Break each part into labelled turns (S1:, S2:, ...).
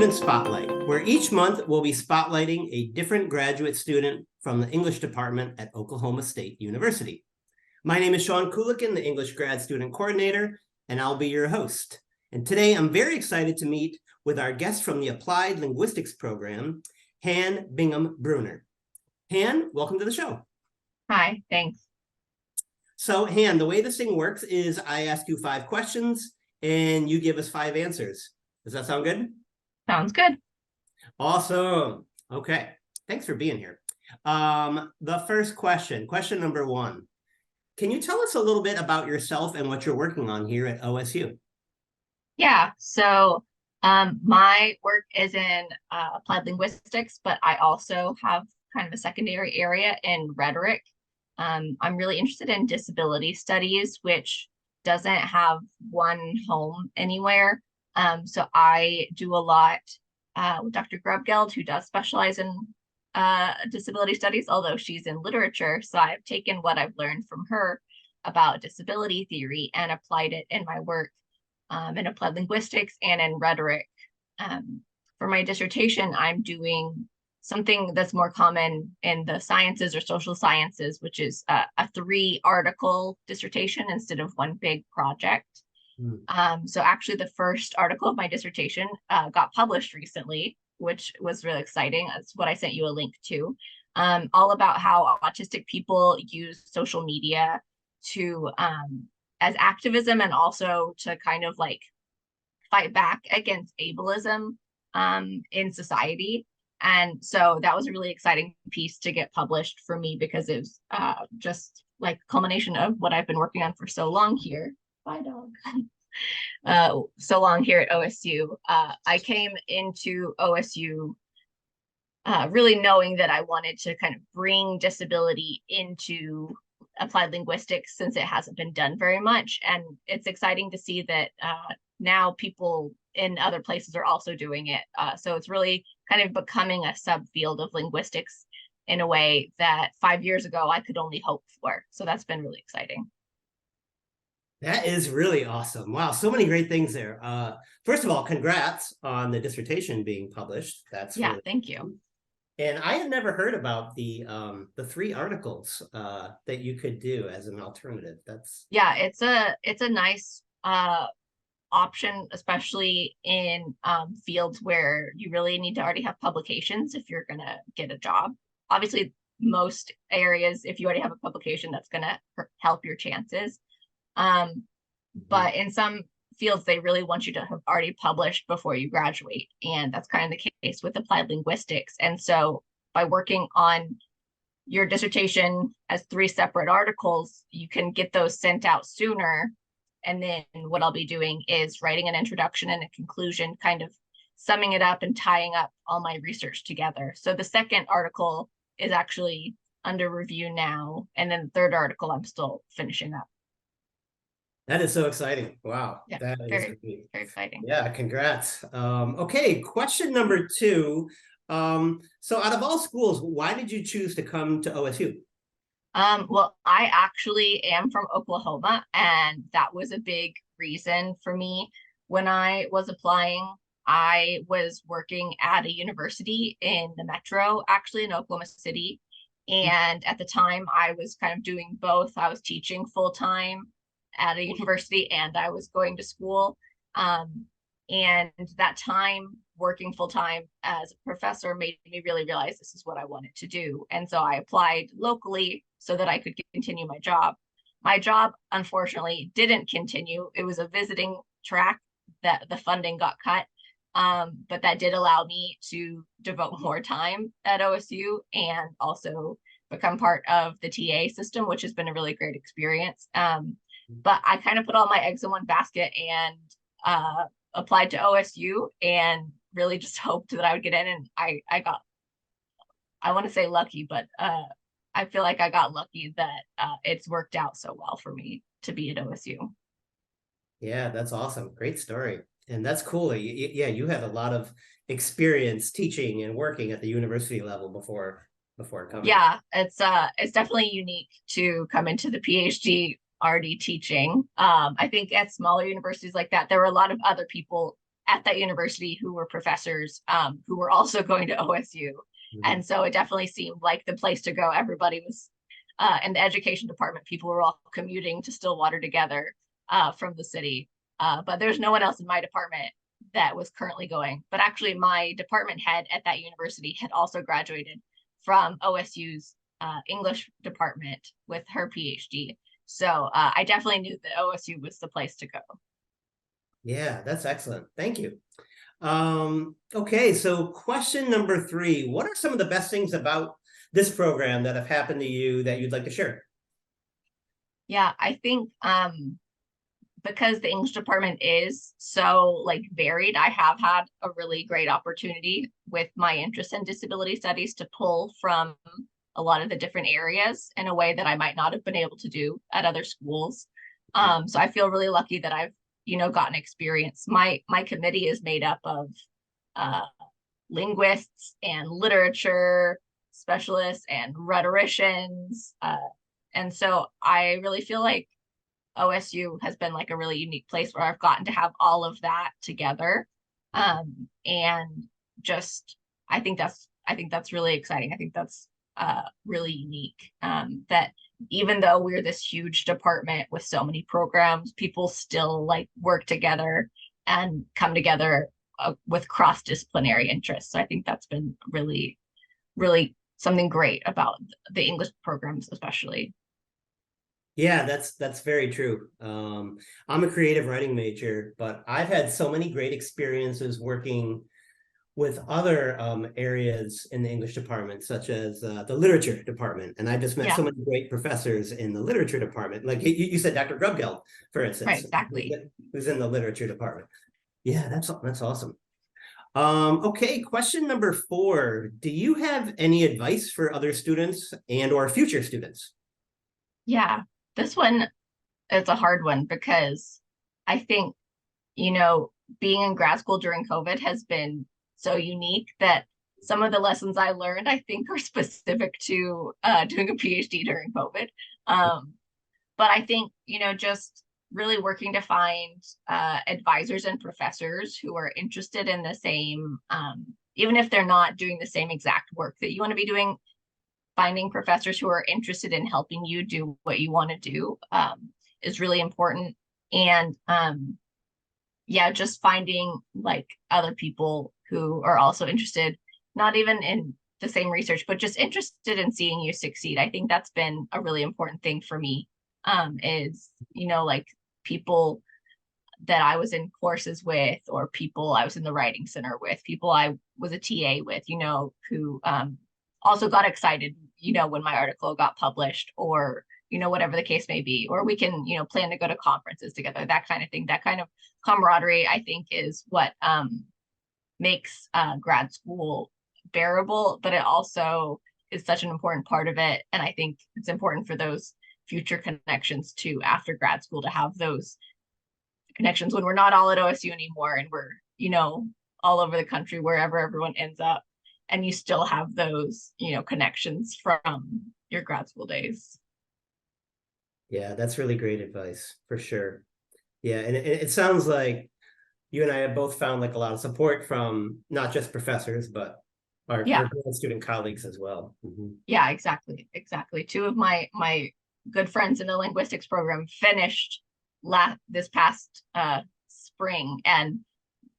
S1: Student Spotlight, where each month we'll be spotlighting a different graduate student from the English department at Oklahoma State University. My name is Sean Kulikin, the English Grad Student Coordinator, and I'll be your host. And today I'm very excited to meet with our guest from the Applied Linguistics program, Hann Bingham Brunner. Hann, welcome to the show.
S2: Hi, thanks.
S1: So Hann, the way this thing works is I ask you 5 questions and you give us 5 answers. Does that sound good?
S2: Sounds good.
S1: Awesome. Okay. Thanks for being here. The first question number 1. Can you tell us a little bit about yourself and what you're working on here at OSU?
S2: Yeah, so my work is in applied linguistics, but I also have kind of a secondary area in rhetoric. I'm really interested in disability studies, which doesn't have one home anywhere. So I do a lot with Dr. Grubgeld, who does specialize in disability studies, although she's in literature. So I've taken what I've learned from her about disability theory and applied it in my work in applied linguistics and in rhetoric. For my dissertation, I'm doing something that's more common in the sciences or social sciences, which is a 3-article dissertation instead of one big project. So actually the first article of my dissertation got published recently, which was really exciting. That's what I sent you a link to, all about how autistic people use social media to as activism and also to kind of like fight back against ableism in society. And so that was a really exciting piece to get published for me because it was just like culmination of what I've been working on for so long here. Bye, dog. So long here at OSU. I came into OSU really knowing that I wanted to kind of bring disability into applied linguistics since it hasn't been done very much. And it's exciting to see that now people in other places are also doing it. So it's really kind of becoming a subfield of linguistics in a way that 5 years ago I could only hope for. So that's been really exciting.
S1: That is really awesome. Wow, so many great things there. First of all, congrats on the dissertation being published. That's really
S2: thank you.
S1: And I had never heard about the 3 articles that you could do as an alternative.
S2: It's a nice option, especially in fields where you really need to already have publications if you're gonna get a job. Obviously, most areas, if you already have a publication, that's gonna help your chances. But in some fields, they really want you to have already published before you graduate. And that's kind of the case with applied linguistics. And so by working on your dissertation as 3 separate articles, you can get those sent out sooner. And then what I'll be doing is writing an introduction and a conclusion, kind of summing it up and tying up all my research together. So the second article is actually under review now. And then the 3rd article, I'm still finishing up.
S1: That is so exciting. Wow.
S2: Yeah,
S1: that
S2: very,
S1: is great.
S2: very exciting.
S1: Yeah, congrats. Okay, question number 2. So out of all schools, why did you choose to come to OSU?
S2: Well, I actually am from Oklahoma, and that was a big reason for me. When I was applying, I was working at a university in the metro, actually in Oklahoma City. And at the time, I was kind of doing both. I was teaching full-time at a university and I was going to school. And that time working full-time as a professor made me really realize this is what I wanted to do. And so I applied locally so that I could continue my job. My job, unfortunately, didn't continue. It was a visiting track that the funding got cut. But that did allow me to devote more time at OSU and also become part of the TA system, which has been a really great experience. But I kind of put all my eggs in one basket and applied to OSU and really just hoped that I would get in. And I got, I want to say lucky, but I feel like I got lucky that it's worked out so well for me to be at OSU.
S1: Yeah, that's awesome. Great story. And that's cool. Yeah, you had a lot of experience teaching and working at the university level before coming.
S2: Yeah, it's definitely unique to come into the PhD already teaching. I think at smaller universities like that, there were a lot of other people at that university who were professors who were also going to OSU. And so it definitely seemed like the place to go. Everybody was in the education department, people were all commuting to Stillwater together from the city. But there's no one else in my department that was currently going. But actually, my department head at that university had also graduated from OSU's English department with her PhD. So I definitely knew that OSU was the place to go.
S1: Yeah, that's excellent. Thank you. Okay, so question number 3. What are some of the best things about this program that have happened to you that you'd like to share?
S2: Yeah, I think because the English department is so like varied, I have had a really great opportunity with my interest in disability studies to pull from a lot of the different areas in a way that I might not have been able to do at other schools. So I feel really lucky that I've, gotten experience. My committee is made up of linguists and literature specialists and rhetoricians. And so I really feel like OSU has been like a really unique place where I've gotten to have all of that together. And just, I think that's really exciting. I think that's really unique. That even though we're this huge department with so many programs, people still like work together and come together with cross-disciplinary interests. So I think that's been really, really something great about the English programs, especially.
S1: Yeah, that's very true. I'm a creative writing major, but I've had so many great experiences working with other areas in the English department, such as the literature department. And I just met so many great professors in the literature department. Like you said, Dr. Grubgeld, for instance,
S2: right, exactly.
S1: who's in the literature department. Yeah, that's awesome. Okay, question number 4. Do you have any advice for other students and or future students?
S2: Yeah, this one is a hard one because I think, being in grad school during COVID has been so unique that some of the lessons I learned, I think, are specific to doing a PhD during COVID. But I think, just really working to find advisors and professors who are interested in the same, even if they're not doing the same exact work that you want to be doing, finding professors who are interested in helping you do what you want to do is really important. And yeah, just finding like other people who are also interested, not even in the same research, but just interested in seeing you succeed. I think that's been a really important thing for me, is, like people that I was in courses with, or people I was in the writing center with, people I was a TA with, who also got excited, when my article got published, or whatever the case may be, or we can, plan to go to conferences together, that kind of thing. That kind of camaraderie, I think, is what makes grad school bearable, but it also is such an important part of it. And I think it's important for those future connections too, after grad school, to have those connections when we're not all at OSU anymore and we're, all over the country, wherever everyone ends up. And you still have those, connections from your grad school days.
S1: Yeah, that's really great advice for sure. Yeah, and it sounds like you and I have both found like a lot of support from not just professors, but our grad student colleagues as well.
S2: Yeah, exactly. Two of my good friends in the linguistics program finished this past spring, and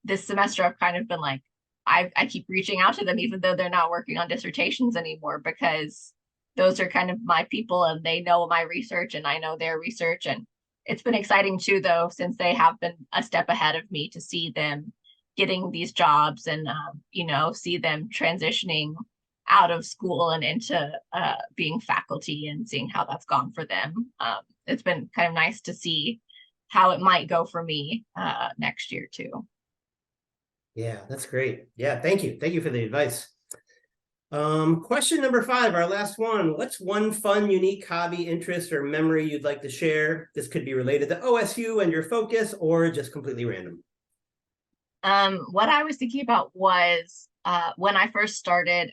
S2: this semester I've kind of been like, I keep reaching out to them, even though they're not working on dissertations anymore, because those are kind of my people and they know my research and I know their research. And it's been exciting too, though, since they have been a step ahead of me, to see them getting these jobs and, see them transitioning out of school and into being faculty, and seeing how that's gone for them. It's been kind of nice to see how it might go for me next year too.
S1: Yeah, that's great. Yeah, thank you. Thank you for the advice. Question number 5, our last one. What's one fun, unique hobby, interest, or memory you'd like to share? This could be related to OSU and your focus, or just completely random.
S2: What I was thinking about was when I first started,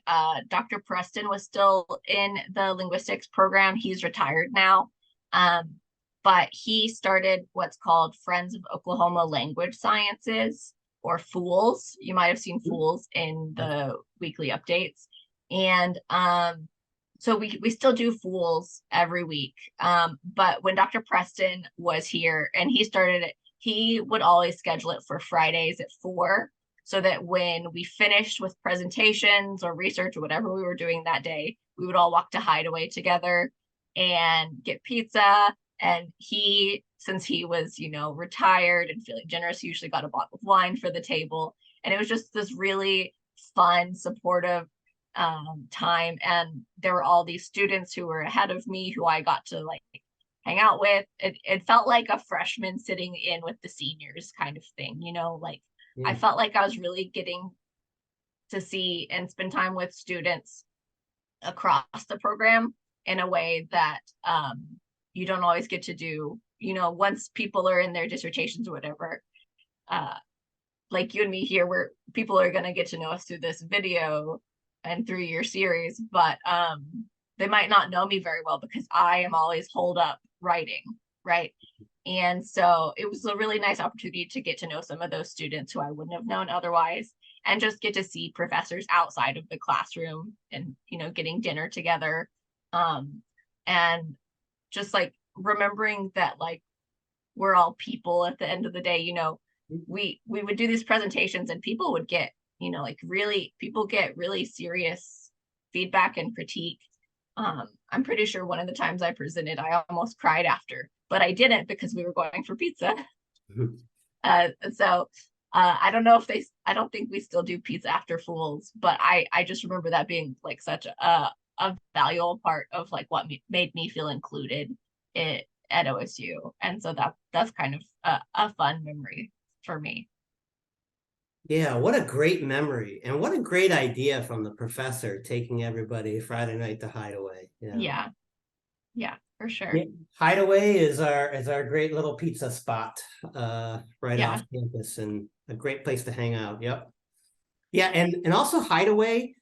S2: Dr. Preston was still in the linguistics program. He's retired now. But he started what's called Friends of Oklahoma Language Sciences. or Fools. You might have seen Fools in the weekly updates. And so we still do Fools every week. But when Dr. Preston was here and he started it, he would always schedule it for Fridays at 4, so that when we finished with presentations or research or whatever we were doing that day, we would all walk to Hideaway together and get pizza. And he, since he was, retired and feeling generous, he usually got a bottle of wine for the table. And it was just this really fun, supportive time. And there were all these students who were ahead of me who I got to hang out with. It felt like a freshman sitting in with the seniors kind of thing, I felt like I was really getting to see and spend time with students across the program in a way that you don't always get to do, once people are in their dissertations or whatever, like you and me here, where people are going to get to know us through this video and through your series, but they might not know me very well because I am always holed up writing, right? And so it was a really nice opportunity to get to know some of those students who I wouldn't have known otherwise, and just get to see professors outside of the classroom and, getting dinner together. And just remembering that we're all people at the end of the day. We would do these presentations and people would get, people get really serious feedback and critique. I'm pretty sure one of the times I presented, I almost cried after, but I didn't because we were going for pizza. So I don't know if I don't think we still do pizza after Fools, but I just remember that being such a valuable part of what made me feel included at OSU. And so that's kind of a fun memory for me.
S1: Yeah, what a great memory, and what a great idea from the professor, taking everybody Friday night to Hideaway.
S2: Yeah, for sure.
S1: Yeah. Hideaway is our great little pizza spot right off campus, and a great place to hang out. Yep. Yeah, and also Hideaway,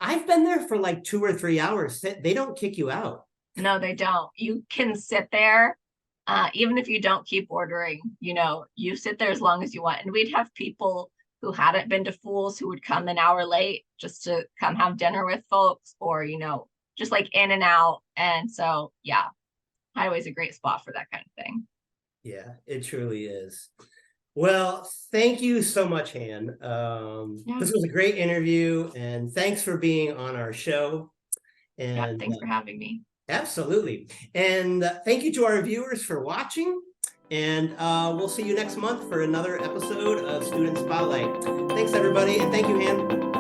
S1: I've been there for 2 or 3 hours. They don't kick you out.
S2: No, they don't. You can sit there, even if you don't keep ordering, you sit there as long as you want. And we'd have people who hadn't been to Fools who would come an hour late just to come have dinner with folks, or, just in and out. And so, yeah, Hideaway's a great spot for that kind of thing.
S1: Yeah, it truly is. Well, thank you so much, Hann. This was a great interview, and thanks for being on our show. And
S2: thanks for having me.
S1: Absolutely. And thank you to our viewers for watching. And we'll see you next month for another episode of Student Spotlight. Thanks, everybody. And thank you, Hann.